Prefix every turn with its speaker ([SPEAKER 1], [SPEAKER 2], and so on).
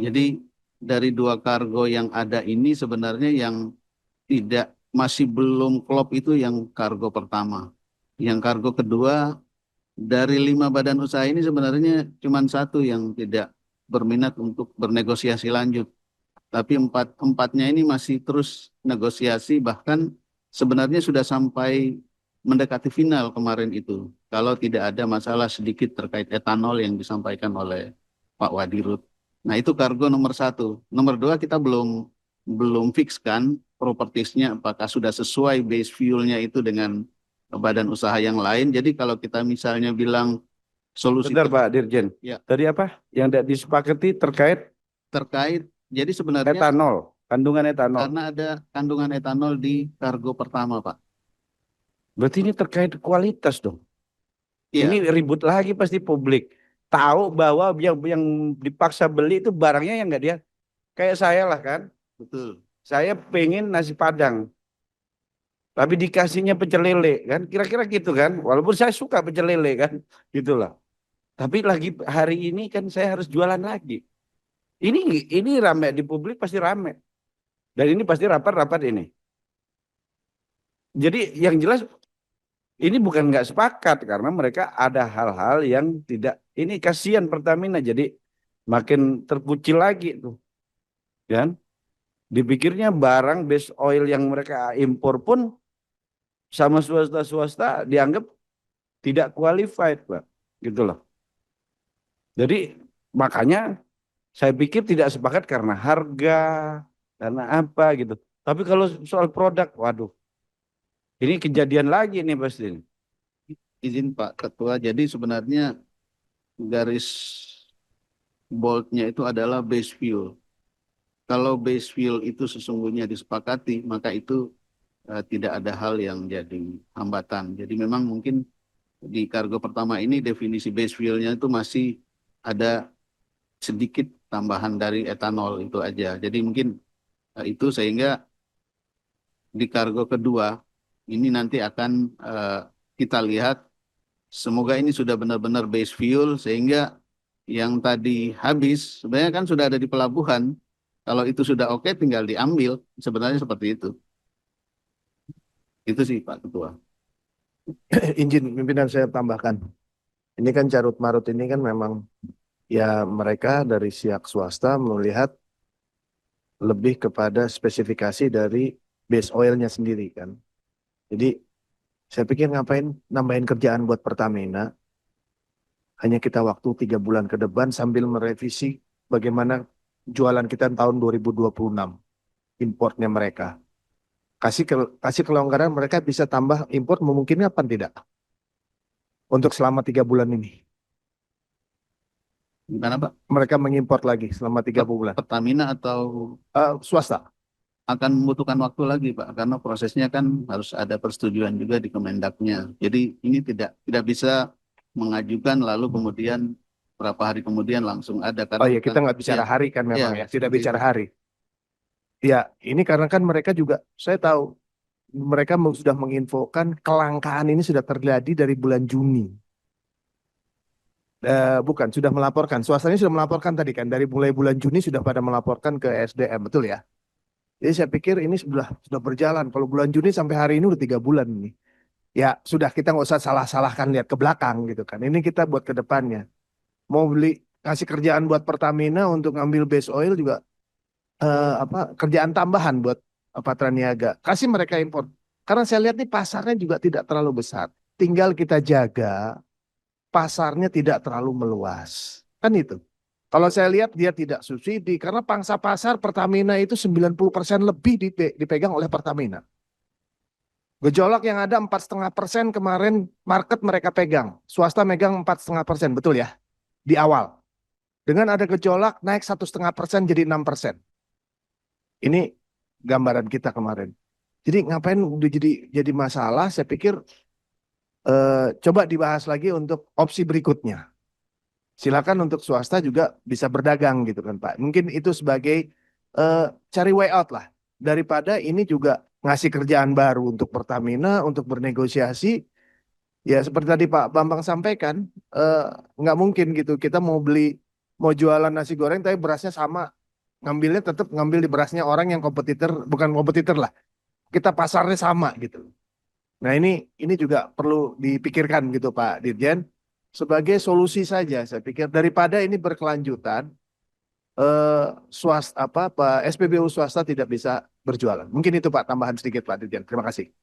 [SPEAKER 1] Jadi dari dua kargo yang ada ini sebenarnya yang tidak masih belum klop itu yang kargo pertama. Yang kargo kedua dari 5 badan usaha ini sebenarnya cuma satu yang tidak berminat untuk bernegosiasi lanjut. Tapi empatnya ini masih terus negosiasi, bahkan sebenarnya sudah sampai mendekati final kemarin itu. Kalau tidak ada masalah sedikit terkait etanol yang disampaikan oleh Pak Wadirut. Nah itu kargo nomor satu. Nomor dua kita belum fix kan propertiesnya apakah sudah sesuai base fuelnya itu dengan badan usaha yang lain. Jadi kalau kita misalnya bilang solusi
[SPEAKER 2] Bentar Pak Dirjen.
[SPEAKER 1] ya
[SPEAKER 2] Tadi apa? Yang tidak disepakati terkait
[SPEAKER 1] terkait, jadi sebenarnya
[SPEAKER 2] etanol, kandungan etanol.
[SPEAKER 1] karena ada kandungan etanol di kargo pertama, Pak.
[SPEAKER 2] Berarti ini terkait kualitas dong. Ini
[SPEAKER 1] Iya,
[SPEAKER 2] ribut lagi pasti publik. Tahu bahwa yang dipaksa beli itu barangnya yang enggak dia. Kayak saya lah kan.
[SPEAKER 1] betul.
[SPEAKER 2] Saya pengen nasi Padang. Tapi dikasihnya pecel lele kan. Kira-kira gitu kan. Walaupun saya suka pecel lele kan. Gitulah. Tapi lagi hari ini kan saya harus jualan lagi. Ini ini rame di publik pasti rame. Dan ini pasti rapat-rapat ini. Jadi yang jelas ini bukan nggak sepakat karena mereka ada hal-hal yang tidak ini kasihan Pertamina jadi makin terkucil lagi tuh kan. Dipikirnya barang base oil yang mereka impor pun sama swasta-swasta dianggap tidak qualified, Pak. Gitu loh. Jadi makanya saya pikir tidak sepakat karena harga, karena apa gitu. Tapi kalau soal produk, waduh, ini kejadian lagi nih pasti.
[SPEAKER 1] Izin Pak Ketua, jadi sebenarnya garis boldnya itu adalah base fuel. Kalau base fuel itu sesungguhnya disepakati, maka itu tidak ada hal yang jadi hambatan. Jadi memang mungkin di kargo pertama ini definisi base fuelnya itu masih ada sedikit tambahan dari etanol itu aja. Jadi mungkin itu sehingga di kargo kedua ini nanti akan kita lihat semoga ini sudah benar-benar base fuel sehingga yang tadi habis sebenarnya kan sudah ada di pelabuhan. Kalau itu sudah oke tinggal diambil. Sebenarnya seperti itu. Itu sih Pak Ketua.
[SPEAKER 3] Izin pimpinan saya tambahkan. Ini kan carut marut ini kan memang ya mereka dari pihak swasta melihat lebih kepada spesifikasi dari base oilnya sendiri kan. Jadi saya pikir ngapain nambahin kerjaan buat Pertamina, hanya kita waktu 3 bulan ke depan sambil merevisi bagaimana jualan kita tahun 2026 importnya mereka. Kasih kelonggaran mereka bisa tambah impor memungkinkan apa tidak untuk selama 3 bulan ini.
[SPEAKER 1] Gimana Pak?
[SPEAKER 3] Mereka mengimpor lagi selama 3 bulan.
[SPEAKER 1] Pertamina atau
[SPEAKER 3] Swasta.
[SPEAKER 1] akan membutuhkan waktu lagi Pak karena prosesnya kan harus ada persetujuan juga di Kemendaknya. Jadi ini tidak bisa mengajukan lalu kemudian berapa hari kemudian langsung ada
[SPEAKER 3] Oh
[SPEAKER 1] karena
[SPEAKER 3] iya, kita nggak
[SPEAKER 1] ya
[SPEAKER 3] bicara hari kan
[SPEAKER 1] ya
[SPEAKER 3] memang ya, tidak
[SPEAKER 1] seperti
[SPEAKER 3] bicara
[SPEAKER 1] itu.
[SPEAKER 3] hari. Ya, ini karena kan mereka juga, saya tahu mereka sudah menginfokan kelangkaan ini sudah terjadi dari bulan Juni. Bukan, sudah melaporkan. Swastanya sudah melaporkan tadi kan, dari mulai bulan Juni sudah pada melaporkan ke SDM, betul ya? Jadi saya pikir ini sudah berjalan. Kalau bulan Juni sampai hari ini udah 3 bulan ini. Ya sudah kita nggak usah salah-salahkan lihat ke belakang gitu kan. Ini kita buat ke depannya. Mau beli kasih kerjaan buat Pertamina untuk ngambil base oil juga kerjaan tambahan buat Patraniaga. Kasih mereka impor. Karena saya lihat nih pasarnya juga tidak terlalu besar. Tinggal kita jaga pasarnya tidak terlalu meluas. Kan itu. Kalau saya lihat dia tidak subsidi karena pangsa pasar Pertamina itu 90% lebih dipegang oleh Pertamina. Gejolak yang ada 4,5% kemarin market mereka pegang. Swasta megang 4,5%, betul ya? Di awal. Dengan ada gejolak naik 1,5% jadi 6%. Ini gambaran kita kemarin. Jadi ngapain udah jadi masalah? Saya pikir coba dibahas lagi untuk opsi berikutnya. Silakan untuk swasta juga bisa berdagang gitu kan Pak. Mungkin itu sebagai eh, cari way out lah. Daripada ini juga ngasih kerjaan baru untuk Pertamina untuk bernegosiasi. Ya seperti tadi Pak Bambang sampaikan, eh, nggak mungkin gitu. Kita mau beli mau jualan nasi goreng tapi berasnya sama. Ngambilnya tetap ngambil di berasnya orang yang kompetitor, bukan kompetitor lah. Kita pasarnya sama gitu. Nah ini juga perlu dipikirkan gitu Pak Dirjen. Sebagai solusi saja saya pikir daripada ini berkelanjutan SPBU swasta tidak bisa berjualan. Mungkin itu Pak tambahan sedikit Pak Dirjen. Terima kasih.